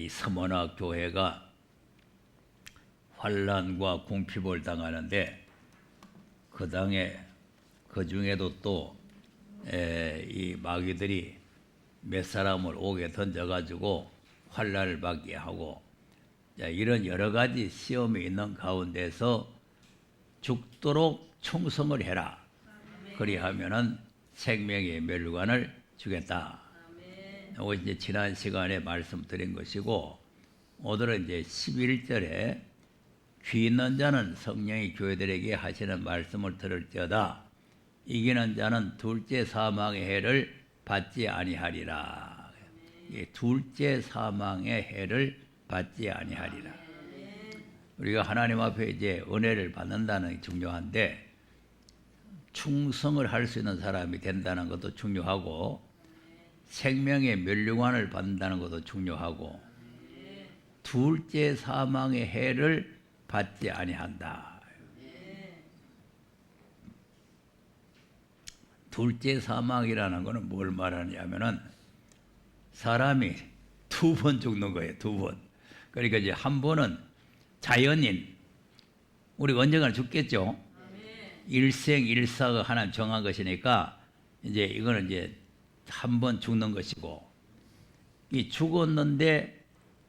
이 서문화 교회가 환란과 궁핍을 당하는데 그 중에도 또 이 마귀들이 몇 사람을 옥에 던져가지고 환란을 받게 하고 이런 여러 가지 시험이 있는 가운데서 죽도록 충성을 해라. 그리하면은 생명의 멸류관을 주겠다. 이거 이제 지난 시간에 말씀드린 것이고, 오늘은 이제 11절에 귀 있는 자는 성령이 교회들에게 하시는 말씀을 들을지어다. 이기는 자는 둘째 사망의 해를 받지 아니하리라. 둘째 사망의 해를 받지 아니하리라. 우리가 하나님 앞에 이제 은혜를 받는다는 게 중요한데, 충성을 할 수 있는 사람이 된다는 것도 중요하고, 생명의 멸류관을 받는다는 것도 중요하고, 둘째 사망의 해를 받지 아니한다. 둘째 사망이라는 것은 뭘 말하냐면은 사람이 두 번 죽는 거예요. 두 번. 그러니까 이제 한 번은 자연인, 우리가 언젠가 죽겠죠. 일생일사가 하나님 정한 것이니까 이제 이거는 이제 한 번 죽는 것이고, 이 죽었는데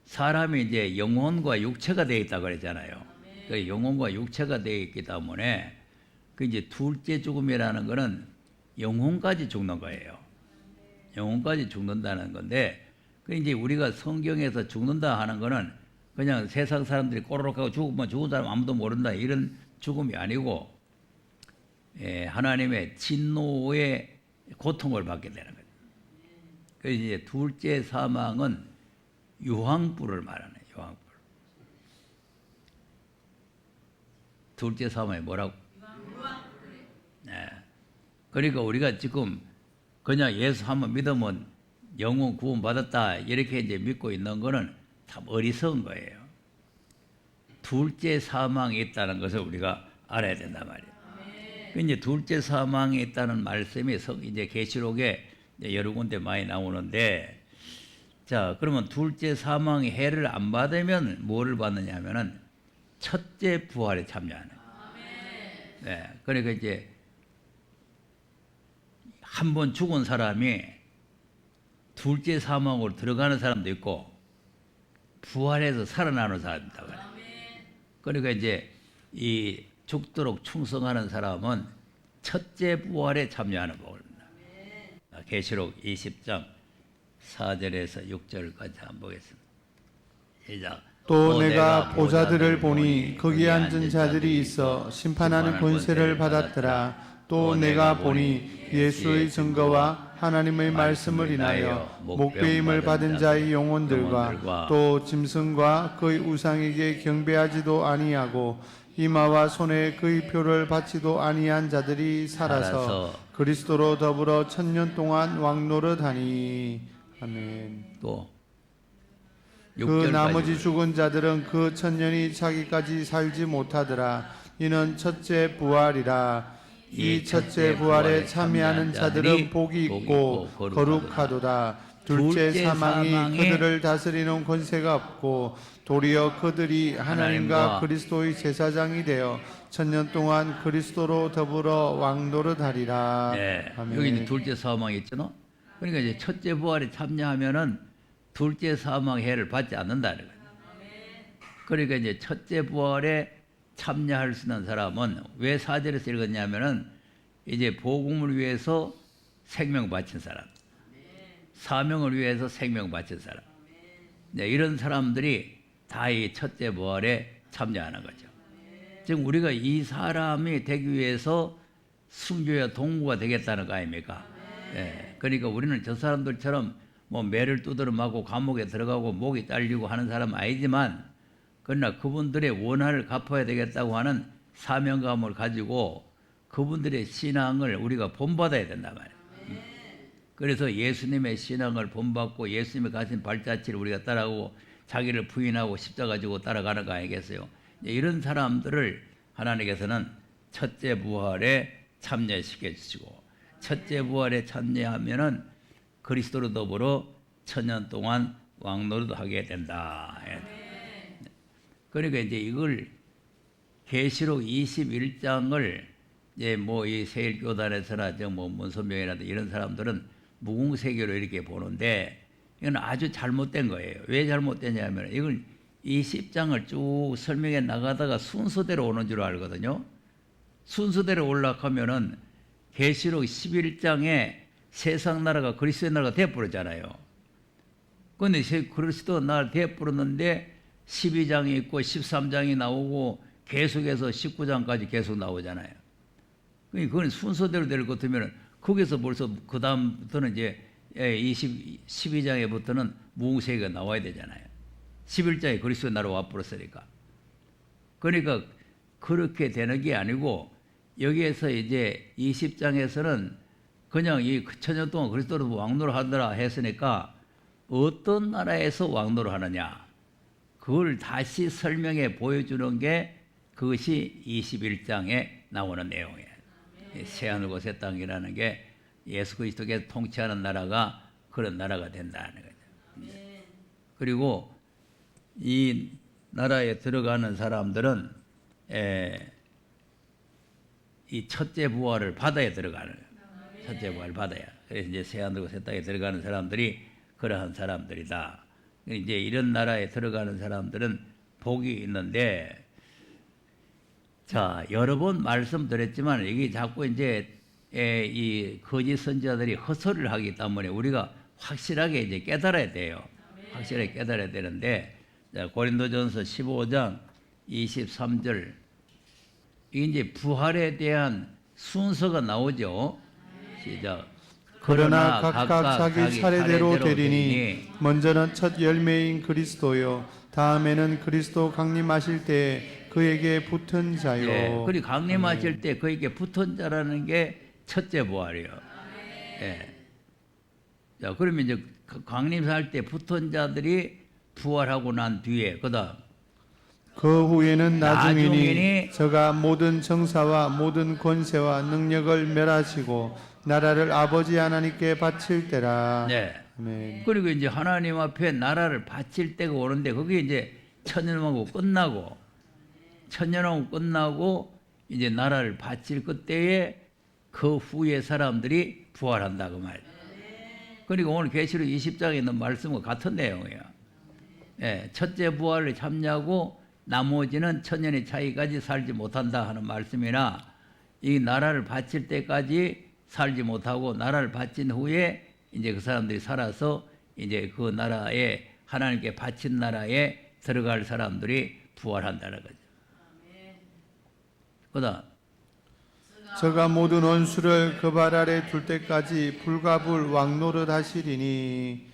사람이 이제 영혼과 육체가 되어 있다고 그랬잖아요. 그 영혼과 육체가 되어 있기 때문에 그 이제 둘째 죽음이라는 것은 영혼까지 죽는 거예요. 영혼까지 죽는다는 건데, 그 이제 우리가 성경에서 죽는다 하는 거는 그냥 세상 사람들이 꼬르륵 하고 죽으면 죽은 사람 아무도 모른다 이런 죽음이 아니고, 하나님의 진노의 고통을 받게 되는 거예요. 그래서 이제 둘째 사망은 유황불을 말하는 유황불. 둘째 사망이 뭐라고? 네. 그러니까 우리가 지금 그냥 예수 한번 믿으면 영혼 구원 받았다 이렇게 이제 믿고 있는 거는 참 어리석은 거예요. 둘째 사망이 있다는 것을 우리가 알아야 된단 말이에요. 이제 둘째 사망이 있다는 말씀이 이제 계시록에 여러 군데 많이 나오는데, 자, 그러면 둘째 사망의 해를 안 받으면 뭐를 받느냐면은 첫째 부활에 참여하는 거예요. 네, 그러니까 이제 한 번 죽은 사람이 둘째 사망으로 들어가는 사람도 있고 부활해서 살아나는 사람도 있다고 해요. 그러니까 이제 이 죽도록 충성하는 사람은 첫째 부활에 참여하는 법입니다. 계시록 20장 4절에서 6절까지 한번 보겠습니다. 시작. 또 내가 보좌들을 보니 거기에 앉은 자들이 있어 심판하는 권세를 받았더라. 또 내가 보니 예수의 증거와 하나님의 말씀을 인하여 목배임을 받은 자의 영혼들과 또 짐승과 그의 우상에게 경배하지도 아니하고 이마와 손에 그의 표를 받지도 아니한 자들이 살아서 그리스도로 더불어 1000년 동안 왕노릇하니. 아멘. 또 그 나머지 죽은 자들은 그 1000년이 차기까지 살지 못하더라. 이는 첫째 부활이라. 이 첫째 부활에 참여하는 자들은 복이 있고 거룩하도다. 둘째 사망이 그들을 다스리는 권세가 없고 도리어 그들이 하나님과 그리스도의 제사장이 되어 1000년 동안 그리스도로 더불어 왕노릇하리라. 네, 아멘. 여기 이제 둘째 사망이 있잖아. 그러니까 이제 첫째 부활에 참여하면은 둘째 사망의 해를 받지 않는다는 거예요. 그러니까 이제 첫째 부활에 참여할 수 있는 사람은 왜 4절에서 읽었냐면은 이제 복음을 위해서 생명 바친 사람, 사명을 위해서 생명 바친 사람, 네, 이런 사람들이 다 이 첫째 부활에 참여하는 거죠. 지금 우리가 이 사람이 되기 위해서 순교의 동무가 되겠다는 거 아닙니까? 네, 그러니까 우리는 저 사람들처럼 뭐 매를 두드려 맞고 감옥에 들어가고 목이 잘리고 하는 사람은 아니지만, 그러나 그분들의 원한을 갚아야 되겠다고 하는 사명감을 가지고 그분들의 신앙을 우리가 본받아야 된단 말이에요. 그래서 예수님의 신앙을 본받고 예수님이 가신 발자취를 우리가 따라오고 자기를 부인하고 십자가 지고 따라가는 거 아니겠어요? 이런 사람들을 하나님께서는 첫째 부활에 참여시켜 주시고, 첫째 부활에 참여하면은 그리스도로 더불어 1000년 동안 왕노릇 하게 된다. 그러니까 이제 이걸 계시록 21장을 이제 뭐 이 세일교단에서나 뭐 문선명이라든지 이런 사람들은 무궁세계로 이렇게 보는데 이건 아주 잘못된 거예요. 왜 잘못됐냐면 이걸 20장을 쭉 설명해 나가다가 순서대로 오는 줄 알거든요. 순서대로 올라가면은 계시록 11장에 세상 나라가 그리스도의 나라가 되어버렸잖아요. 그런데 그리스도 나라 되어버렸는데 12장이 있고 13장이 나오고 계속해서 19장까지 계속 나오잖아요. 그건 순서대로 될 것 같으면 거기서 벌써 그 다음부터는 이제 12장에부터는 무궁세계가 나와야 되잖아요. 11장에 그리스도의 나라 와버렸으니까. 그러니까 그렇게 되는 게 아니고 여기에서 이제 20장에서는 그냥 이 천년 동안 그리스도로 왕노를 하더라 했으니까 어떤 나라에서 왕노를 하느냐 그걸 다시 설명해 보여주는 게 그것이 21장에 나오는 내용이에요. 새하늘과 새 땅이라는 게 예수 그리스도께서 통치하는 나라가 그런 나라가 된다는 거죠. 그리고 이 나라에 들어가는 사람들은 이 첫째 부활을 받아야 들어가는 거예요. 첫째 부활을 받아야. 그래서 이제 새하늘과 새 땅에 들어가는 사람들이 그러한 사람들이다. 이제 이런 나라에 들어가는 사람들은 복이 있는데, 자 여러 번 말씀드렸지만 이게 자꾸 이제 이 거짓 선지자들이 헛소리를 하기 때문에 우리가 확실하게 이제 깨달아야 돼요. 확실하게 깨달아야 되는데, 자, 고린도전서 15장 23절 이게 이제 부활에 대한 순서가 나오죠. 시작. 그러나 각각 자기 차례대로 되리니 먼저는 첫 열매인 그리스도요 다음에는 그리스도 강림하실 때 그에게 붙은 자요. 예, 그리고 강림하실 때 그에게 붙은 자라는 게 첫째 부활이요. 예. 자, 그러면 이제 강림할 때 붙은 자들이 부활하고 난 뒤에 그다음 그 후에는 나중이니 나중이니 저가 모든 정사와 모든 권세와 능력을 멸하시고 나라를 아버지 하나님께 바칠 때라. 네. 아멘. 그리고 이제 하나님 앞에 나라를 바칠 때가 오는데 그게 이제 천년하고 끝나고 이제 나라를 바칠 그때에 그 후에 사람들이 부활한다 그 말. 그리고 오늘 계시록 20장에 있는 말씀과 같은 내용이에요. 예, 첫째 부활을 참여하고 나머지는 천년의 차이까지 살지 못한다 하는 말씀이나 이 나라를 바칠 때까지 살지 못하고 나라를 바친 후에 이제 그 사람들이 살아서 이제 그 나라에 하나님께 바친 나라에 들어갈 사람들이 부활한다는 거죠. 그다음 저가 모든 원수를 그 발 아래 둘 때까지 불가불 왕노릇 하시리니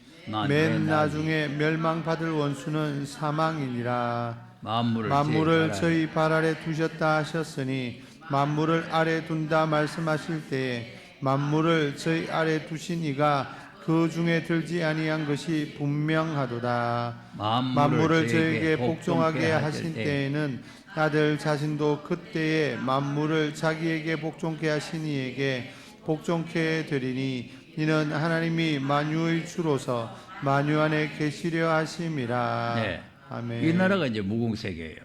맨 나중에 멸망받을 원수는 사망이니라. 만물을 저희 발 아래 두셨다 하셨으니 만물을 아래 둔다 말씀하실 때에 만물을 저희 아래 두신 이가 그 중에 들지 아니한 것이 분명하도다. 만물을 저에게 복종하게 하신 때에는 아들 자신도 그때에 만물을 자기에게 복종케 하신 이에게 복종케 되리니 이는 하나님이 만유의 주로서 만유 안에 계시려 하심이라. 네. 아멘. 이 나라가 이제 무궁세계예요.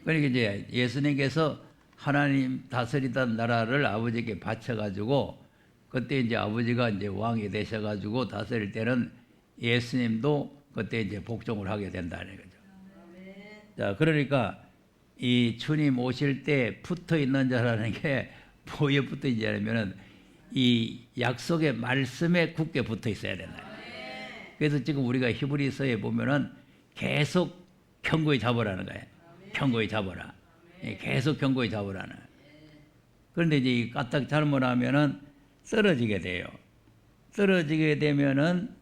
그러니까 이제 예수님께서 하나님 다스리던 나라를 아버지께 바쳐가지고 그때 이제 아버지가 이제 왕이 되셔가지고 다스릴 때는 예수님도 그때 이제 복종을 하게 된다는 거죠. 자, 그러니까 이 주님 오실 때 붙어 있는 자라는 게 뭐에 붙어 있냐면은 이 약속의 말씀에 굳게 붙어 있어야 된다. 그래서 지금 우리가 히브리서에 보면은 계속 견고히 잡으라는 거예요. 견고히 잡으라. 계속 견고히 잡으라는. 그런데 이제 이 까딱 잘못하면은 떨어지게 돼요. 떨어지게 되면은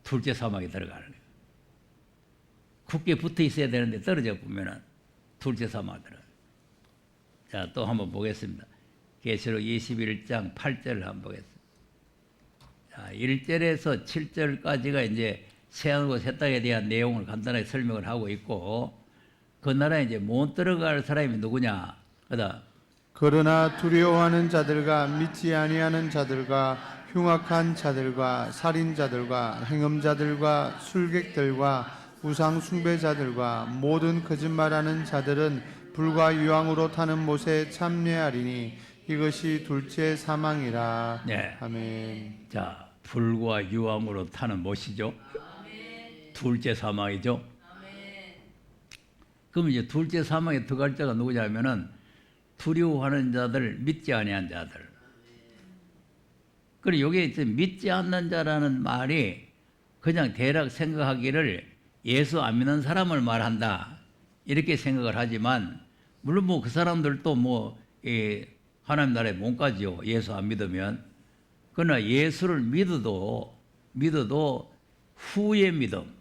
둘째 사막에 들어가는 거예요. 굳게 붙어 있어야 되는데 떨어져 보면은 둘째 사막에 들어가요. 자, 또 한번 보겠습니다. 계시록 21장 8절을 한번 보겠습니다. 자, 1절에서 7절까지가 이제 새하늘과 새 땅에 대한 내용을 간단하게 설명을 하고 있고 그 나라에 이제 못 들어갈 사람이 누구냐? 그다음 그러나 두려워하는 자들과 믿지 아니하는 자들과 흉악한 자들과 살인자들과 행음자들과 술객들과 우상 숭배자들과 모든 거짓말하는 자들은 불과 유황으로 타는 못에 참여하리니 이것이 둘째 사망이라. 네. 아멘. 자, 불과 유황으로 타는 못이죠. 둘째 사망이죠. 그럼 이제 둘째 사망에 들어갈 자가 누구냐면은 두려워하는 자들, 믿지 아니한 자들. 그리고 여기에 이제 믿지 않는 자라는 말이 그냥 대략 생각하기를 예수 안 믿는 사람을 말한다 이렇게 생각을 하지만, 물론 뭐 그 사람들도 뭐 하나님 나라에 못 가지요, 예수 안 믿으면. 그러나 예수를 믿어도 후의 믿음,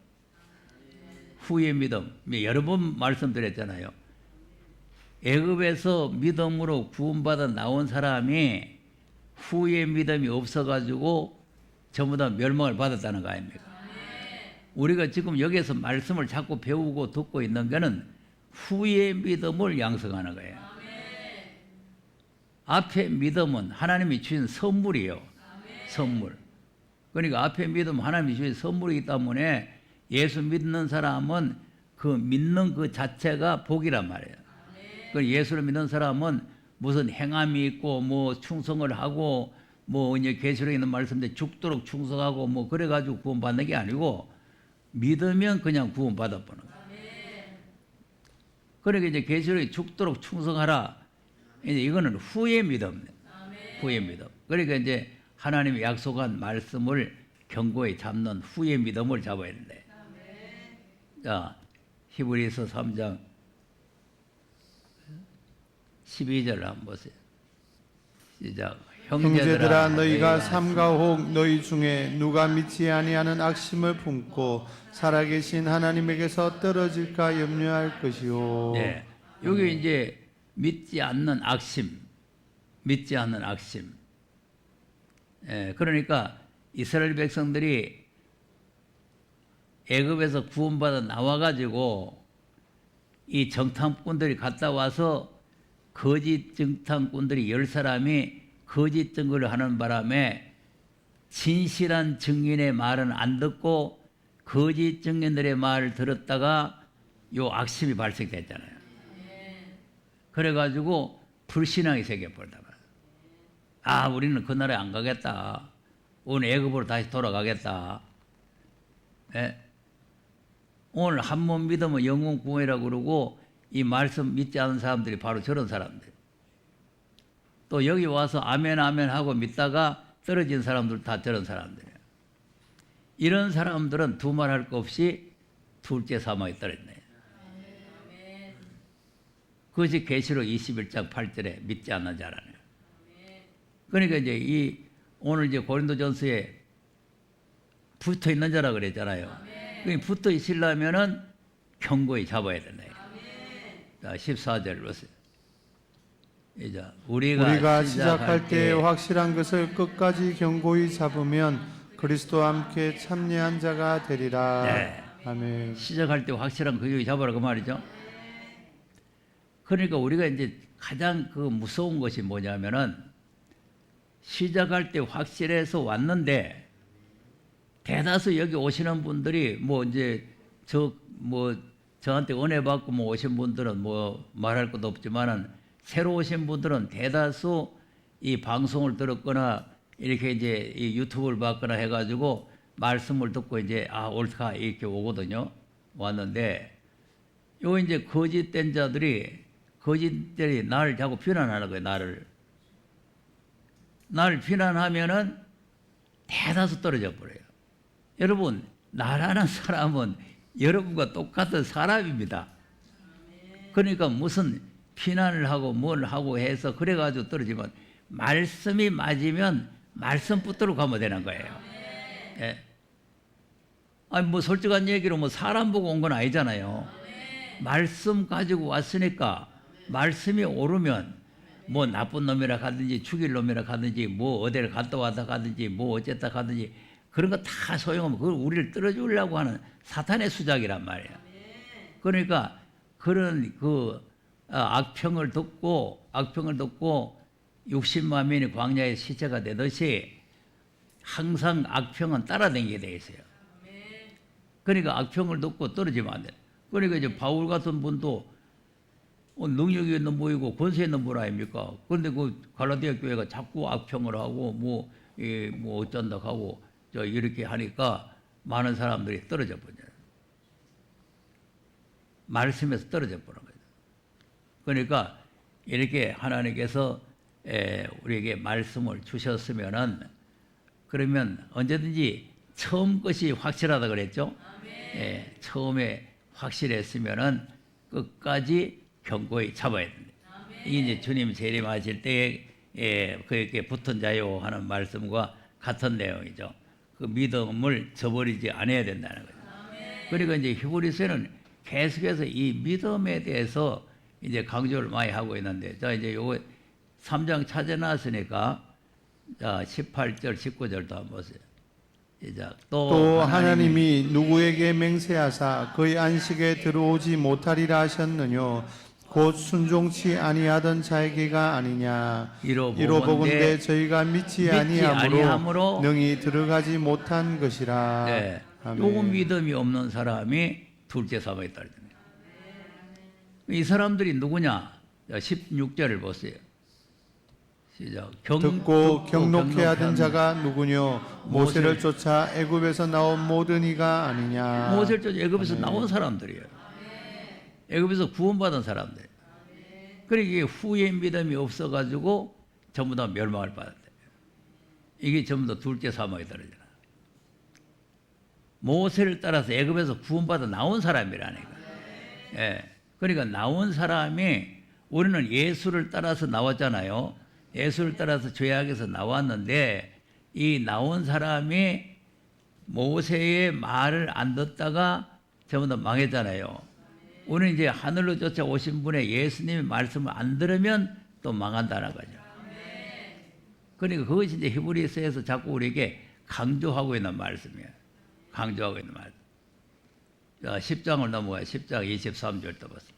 여러 번 말씀드렸잖아요. 애굽에서 믿음으로 구원받아 나온 사람이 후의 믿음이 없어가지고 전부 다 멸망을 받았다는 거 아닙니까? 우리가 지금 여기에서 말씀을 자꾸 배우고 듣고 있는 거는 후의 믿음을 양성하는 거예요. 앞에 믿음은 하나님이 주신 선물이에요. 선물. 그러니까 앞에 믿음은 하나님이 주신 선물이기 때문에 예수 믿는 사람은 그 믿는 그 자체가 복이란 말이에요. 그 예수를 믿는 사람은 무슨 행함이 있고 뭐 충성을 하고 뭐 이제 계시록에 있는 말씀대 죽도록 충성하고 뭐 그래가지고 구원받는 게 아니고 믿으면 그냥 구원받아 보는 거예요. 그러니까 이제 계시록에 죽도록 충성하라. 이제 이거는 후의 믿음, 후의 믿음. 그러니까 이제 하나님이 약속한 말씀을 견고히 잡는 후의 믿음을 잡아야 된대. 자, 히브리서 3장 12절을 한번 보세요. 시작. 형제들아 너희가 삼가 혹 너희 중에 누가 믿지 아니하는 악심을 품고 살아계신 하나님에게서 떨어질까 염려할 것이요. 네, 여기 이제 믿지 않는 악심. 예, 그러니까 이스라엘 백성들이 애굽에서 구원받아 나와가지고 이 정탐꾼들이 갔다 와서 거짓 정탐꾼들이 10사람이 거짓 증거를 하는 바람에 진실한 증인의 말은 안 듣고 거짓 증인들의 말을 들었다가 요 악심이 발생됐잖아요. 그래가지고 불신앙이 생겨버렸단 말이에요. 아, 우리는 그 나라에 안 가겠다. 오늘 애굽으로 다시 돌아가겠다. 예? 오늘 한 번 믿으면 영원 구원이라고 그러고 이 말씀 믿지 않은 사람들이 바로 저런 사람들. 또 여기 와서 아멘 아멘 하고 믿다가 떨어진 사람들 다 저런 사람들이에요. 이런 사람들은 두말할 거 없이 둘째 사망에 떨어졌네요. 그것이 계시록 21장 8절에 믿지 않는 자라네요. 그러니까 이제 오늘 이제 고린도전서에 붙어 있는 자라 그랬잖아요. 그러니까 붙어 있으려면은 견고히 잡아야 된다. 자, 14절 보세요. 이제 우리가 시작할 때 확실한 것을 끝까지 견고히 잡으면 그리스도와 함께 참여한 자가 되리라. 네. 아멘. 시작할 때 확실한 그 잡으라 그 말이죠. 그러니까 우리가 이제 가장 그 무서운 것이 뭐냐면은 시작할 때 확실해서 왔는데 대다수 여기 오시는 분들이 뭐 이제 저한테 은혜 받고 뭐 오신 분들은 뭐 말할 것도 없지만은 새로 오신 분들은 대다수 이 방송을 들었거나 이렇게 이제 이 유튜브를 봤거나 해가지고 말씀을 듣고 이제 옳다 이렇게 오거든요. 왔는데 요 이제 거짓된 자들이 나를 자꾸 비난하는 거예요. 나를 비난하면은 대다수 떨어져 버려요. 여러분, 나라는 사람은 여러분과 똑같은 사람입니다. 그러니까 무슨 비난을 하고 뭘 하고 해서 그래가지고 떨어지면 말씀이 맞으면 말씀 붙들고 가면 되는 거예요. 예. 아니 뭐 솔직한 얘기로 뭐 사람 보고 온 건 아니잖아요. 말씀 가지고 왔으니까 말씀이 오르면 뭐 나쁜 놈이라 가든지 죽일 놈이라 가든지 뭐 어디를 갔다 왔다 가든지 뭐 어쨌다 가든지 그런 거 다 소용없고 그걸 우리를 떨어주려고 하는 사탄의 수작이란 말이에요. 그러니까 그런 그 악평을 듣고 60만 명이 광야의 시체가 되듯이 항상 악평은 따라다니게 돼 있어요. 그러니까 악평을 듣고 떨어지면 안 돼. 그러니까 이제 바울 같은 분도 능력이 있는 분이고 권세 있는 분 아닙니까? 그런데 그 갈라디아 교회가 자꾸 악평을 하고 뭐 어쩐다 하고 이렇게 하니까 많은 사람들이 떨어져 버려요. 말씀에서 떨어져 버린 거죠. 그러니까 이렇게 하나님께서 우리에게 말씀을 주셨으면은 그러면 언제든지 처음 것이 확실하다 그랬죠. 처음에 확실했으면은 끝까지 견고히 잡아야 됩니다. 이게 이제 주님 재림하실 때에 그렇게 붙은 자요 하는 말씀과 같은 내용이죠. 그 믿음을 저버리지 않아야 된다는 거죠. 그러니까 이제 히브리서는 계속해서 이 믿음에 대해서 이제 강조를 많이 하고 있는데, 자 이제 요거 3장 찾아놨으니까 자 18절, 19절도 한번 보세요. 시작. 또 하나님이 누구에게 맹세하사 그의 안식에 들어오지 못하리라 하셨느뇨 곧 순종치 아니하던 자에게가 아니냐. 이로 보건대 저희가 믿지 아니하므로 능히 들어가지 못한 것이라. 네. 요거 믿음이 없는 사람이 둘째 사망에 떨어집니다. 이 사람들이 누구냐? 16절을 보세요. 시작. 듣고 경록해 하던 자가 누구뇨? 모세를 쫓아 애굽에서 나온 모든 이가 아니냐. 모세를 쫓아 애굽에서 나온 사람들이에요. 애굽에서 구원받은 사람들. 그러니까 후에 믿음이 없어가지고 전부 다 멸망을 받았대. 이게 전부 다 둘째 사망에 떨어져요. 모세를 따라서 애굽에서 구원받아 나온 사람이라니까. 그러니까 나온 사람이, 우리는 예수를 따라서 나왔잖아요. 예수를 따라서 죄악에서 나왔는데 이 나온 사람이 모세의 말을 안 듣다가 전부 다 망했잖아요. 우리는 이제 하늘로 쫓아오신 분의 예수님의 말씀을 안 들으면 또 망한다는 거죠. 그러니까 그것이 이제 히브리서에서 자꾸 우리에게 강조하고 있는 말씀이에요. 강조하고 있는 말씀. 자, 10장을 넘어가요. 10장 23절 또 보세요.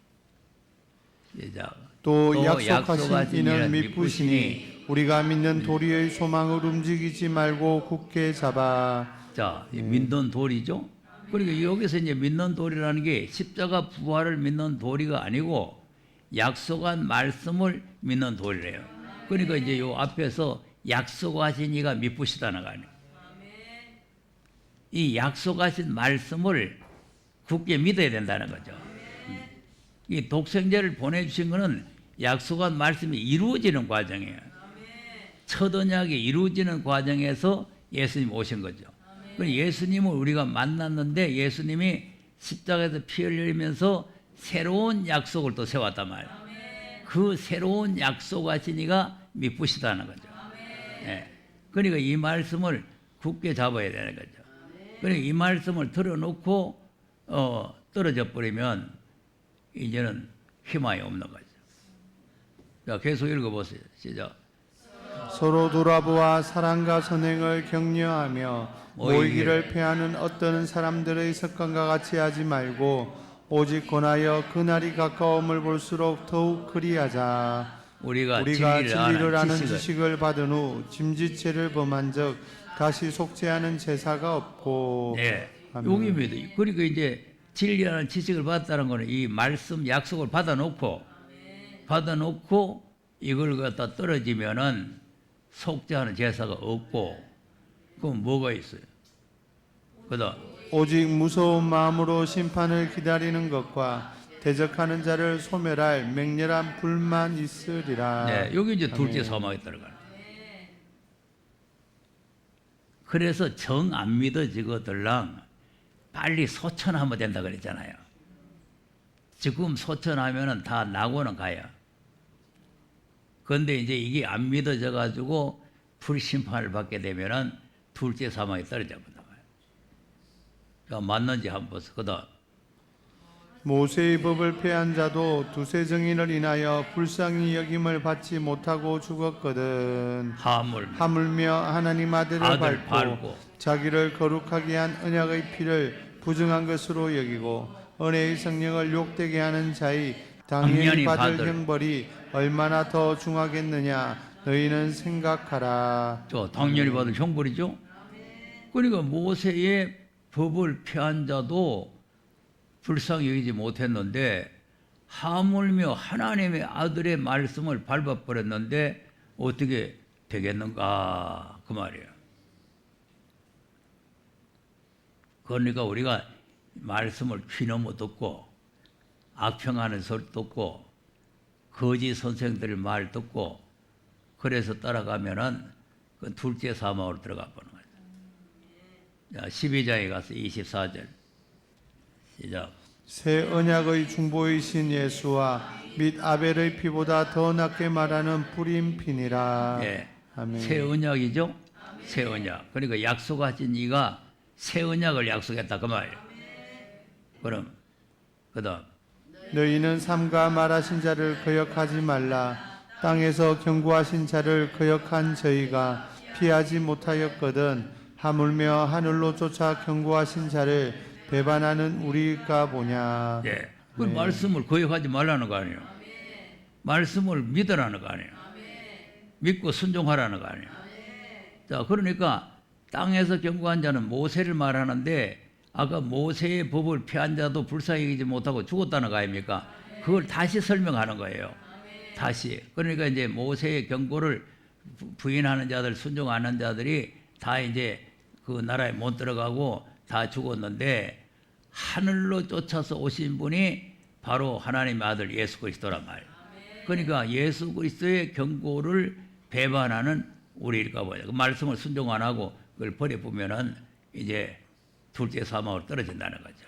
시작. 또 약속하신 이는 미쁘시니 우리가 믿는 도리의 소망을 움직이지 말고 굳게 잡아. 자, 믿는 도리죠. 그러니까 여기서 이제 믿는 도리라는 게 십자가 부활을 믿는 도리가 아니고 약속한 말씀을 믿는 도리래요. 그러니까 이제 요 앞에서 약속하신 이가 미쁘시다는 거 아니에요. 이 약속하신 말씀을 굳게 믿어야 된다는 거죠. 이 독생자를 보내주신 것은 약속한 말씀이 이루어지는 과정이에요. 첫 언약이 이루어지는 과정에서 예수님 오신 거죠. 예수님을 우리가 만났는데 예수님이 십자가에서 피 흘리면서 새로운 약속을 또 세웠단 말이에요. 그 새로운 약속하신 이가 미쁘시다는 거죠. 그러니까 이 말씀을 굳게 잡아야 되는 거죠. 그러니까 이 말씀을 들어놓고 떨어져 버리면 이제는 희망이 없는 거죠. 자, 계속 읽어보세요. 시작. 서로 돌아보아 사랑과 선행을 격려하며 모이기를 패하는 어떤 사람들의 습관과 같이 하지 말고 오직 권하여 그날이 가까움을 볼수록 더욱 그리하자. 우리가 진리를 아는 지식을 받은 후 짐짓죄를 범한 적 다시 속죄하는 제사가 없고. 네, 여기입니다. 그러니까 이제 진리라는 지식을 받았다는 것은 이 말씀 약속을 받아놓고 이걸 갖다 떨어지면은 속죄하는 제사가 없고, 그럼 뭐가 있어요? 그다음 오직 무서운 마음으로 심판을 기다리는 것과 대적하는 자를 소멸할 맹렬한 불만 있으리라. 네, 여기 이제 둘째 사망에 들어가는. 그래서 정 안 믿어지거들랑 빨리 소천하면 된다 그랬잖아요. 지금 소천하면은 다 나고는 가요. 그런데 이제 이게 안 믿어져 가지고 불심판을 받게 되면은 둘째 사망에 떨어져 본다 말이에요. 맞는지 한번 보세요. 그다음 모세의 법을 폐한 자도 두세 증인을 인하여 불쌍히 여김을 받지 못하고 죽었거든. 하물며 하나님 아들을 밟고 자기를 거룩하게 한 언약의 피를 부정한 것으로 여기고 은혜의 성령을 욕되게 하는 자의 당연히 받을 형벌이 얼마나 더 중하겠느냐 너희는 생각하라. 당연히 받을 형벌이죠. 그러니까 모세의 법을 폐한 자도 불쌍히 여기지 못했는데 하물며 하나님의 아들의 말씀을 밟아버렸는데 어떻게 되겠는가 그 말이에요. 그러니까 우리가 말씀을 귀넘어 듣고 악평하는 소리 듣고 거짓 선생들의 말 듣고 그래서 따라가면은 그 둘째 사망으로 들어가 보는 거죠. 자, 12장에 가서 24절 시작. 새 언약의 중보이신 예수와 및 아벨의 피보다 더 낫게 말하는 뿌린 피니라. 예, 아멘. 새 언약이죠. 새 언약. 그러니까 약속하신 이가 새 언약을 약속했다 그 말이에요. 그럼 그다음 너희는 삼가 말하신 자를 거역하지 말라. 땅에서 경고하신 자를 거역한 저희가 피하지 못하였거든. 하물며 하늘로 쫓아 경고하신 자를 배반하는 우리가 보냐. 예, 그 말씀을 거역하지 말라는 거 아니에요. 말씀을 믿으라는 거 아니에요. 믿고 순종하라는 거 아니에요. 자, 그러니까 땅에서 경고한 자는 모세를 말하는데 아까 모세의 법을 폐한 자도 불쌍히 여기지 못하고 죽었다는 거 아닙니까? 그걸 다시 설명하는 거예요. 다시. 그러니까 이제 모세의 경고를 부인하는 자들, 순종하는 자들이 다 이제 그 나라에 못 들어가고 다 죽었는데 하늘로 쫓아서 오신 분이 바로 하나님의 아들 예수 그리스도란 말이에요. 그러니까 예수 그리스도의 경고를 배반하는 우리일까 보죠. 그 말씀을 순종 안 하고 그걸 버려보면은 이제 둘째 사망으로 떨어진다는 거죠.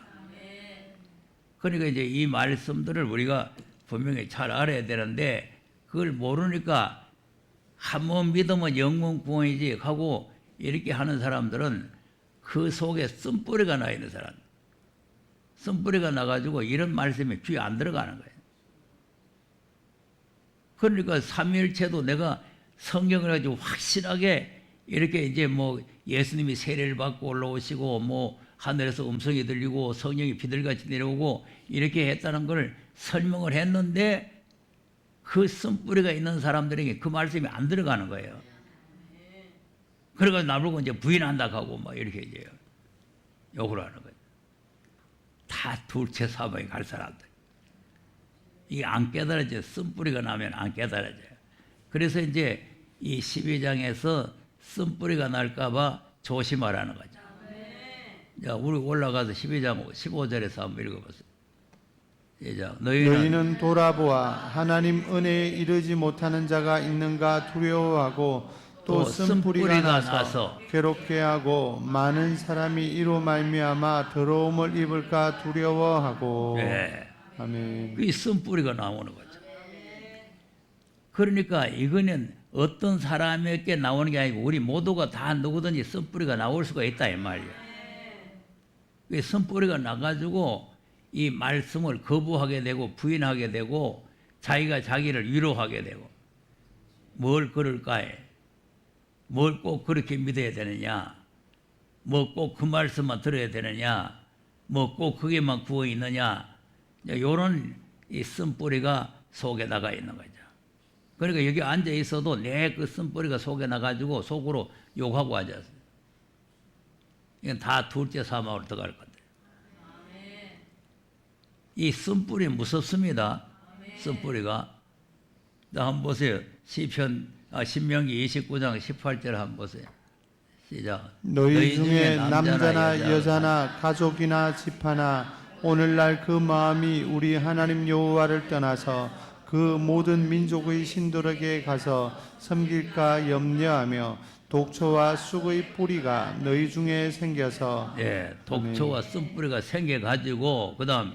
그러니까 이제 이 말씀들을 우리가 분명히 잘 알아야 되는데 그걸 모르니까 한 번 믿으면 영원 구원이지 하고 이렇게 하는 사람들은 그 속에 쓴뿌리가 나 있는 사람, 쓴뿌리가 나가지고 이런 말씀이 귀에 안 들어가는 거예요. 그러니까 삼위일체도 내가 성경을 가지고 확실하게 이렇게 이제 뭐 예수님이 세례를 받고 올라오시고 뭐 하늘에서 음성이 들리고 성령이 비둘기같이 내려오고 이렇게 했다는 걸 설명을 했는데 그 쓴뿌리가 있는 사람들에게 그 말씀이 안 들어가는 거예요. 그래서 나보고 이제 부인한다 하고 막 이렇게 이제 욕을 하는 거예요. 다 둘째 사방에 갈 사람들. 이게 안 깨달아져요. 쓴뿌리가 나면 안 깨달아져요. 그래서 이제 이 12장에서 쓴뿌리가 날까봐 조심하라는 거죠. 자, 우리 올라가서 12장 15절에서 한번 읽어보세요. 시작. 너희는 돌아보아 하나님 은혜에 이르지 못하는 자가 있는가 두려워하고 또 쓴뿌리가 나서 괴롭게 하고 많은 사람이 이로 말미암아 더러움을 입을까 두려워하고. 네. 아멘. 이 쓴뿌리가 나오는 거죠. 그러니까 이거는 어떤 사람에게 나오는 게 아니고 우리 모두가 다 누구든지 쓴뿌리가 나올 수가 있다 이 말이에요. 쓴뿌리가 나가지고 이 말씀을 거부하게 되고 부인하게 되고 자기가 자기를 위로하게 되고 뭘 그럴까해? 뭘 꼭 그렇게 믿어야 되느냐? 뭐 꼭 그 말씀만 들어야 되느냐? 뭐 꼭 그게만 구워 있느냐? 이런 이 쓴뿌리가 속에 나가 있는 거죠. 그러니까 여기 앉아 있어도 내 그 쓴뿌리가 속에 나가지고 속으로 욕하고 앉았어요. 이건 다 둘째 사망으로 들어갈 건데. 이 쓴뿌리 무섭습니다. 쓴뿌리가. 자, 한번 보세요. 신명기 29장 18절 한번 보세요. 시작. 너희 중에 남자나 여자나 가족이나 집하나 오늘날 그 마음이 우리 하나님 여호와를 떠나서 그 모든 민족의 신들에게 가서 섬길까 염려하며 독초와 쑥의 뿌리가 너희 중에 생겨서. 예, 독초와 쓴뿌리가 생겨가지고 그다음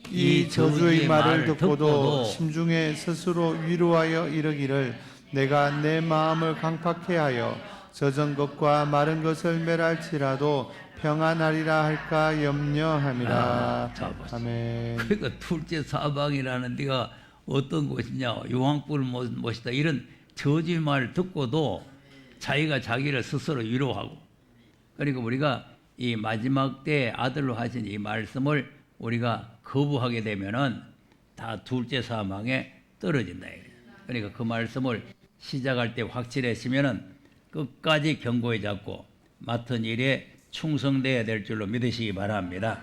이 저주의 말을 듣고도 심중에 스스로 위로하여 이르기를 내가 내 마음을 강팍해 하여 젖은 것과 마른 것을 멸할지라도 평안하리라 할까 염려함이라. 아멘. 그러니까 둘째 사방이라는 데가 어떤 곳이냐, 유황불 못이다 이런 저주의 말을 듣고도 자기가 자기를 스스로 위로하고. 그러니까 우리가 이 마지막 때 아들로 하신 이 말씀을 우리가 거부하게 되면은 다 둘째 사망에 떨어진다. 그러니까 그 말씀을 시작할 때 확실했으면은 끝까지 경고해 잡고 맡은 일에 충성되어야 될 줄로 믿으시기 바랍니다.